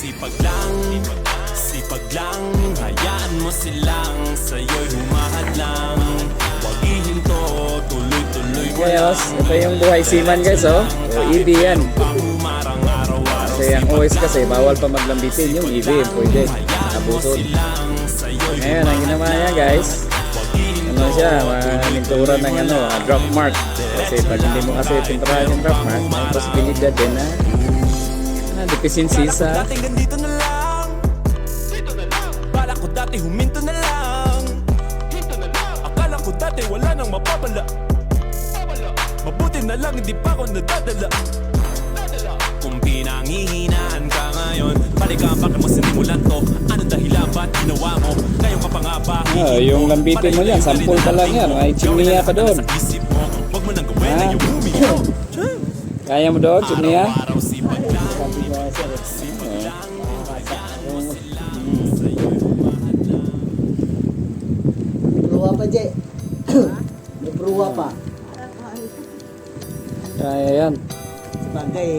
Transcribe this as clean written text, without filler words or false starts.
Sipag lang, hayaan mo silang sa'yo'y humahadlang. Huwag ihinto, tuloy-tuloy mo lang. Guys, ito yung buhay seaman guys, oh. O, EB yan. Kasi ang OS kasi, bawal pa maglambitin. Yung EB, pwede. Abuson. Ngayon, ang ginawa niya guys, ano siya, manintura ng ano, drop mark. Kasi pag hindi mo kasi pinturahan yung drop mark, may posibilidad din na deficiency sa Dating ganito na lang, bala ko dati huminto na lang. Akala ko dati wala nang mapapala. Mabuti na lang hindi pa ako nadadala. Kung pinanghihinaan ka ngayon, balikan bakit mo sinimulan to? Anong dahilan ba't ginawa mo? Ngayon ka pa nga ba? yung lambitin mo yan, sample pa lang yan. May chimney pa doon. Huwag mo nang gawin na yung bumito. Kaya mo doon, chimney? Araw sipag lang. Bruwa pa, Je. May bruwa pa. Kaya yan. Sabagay,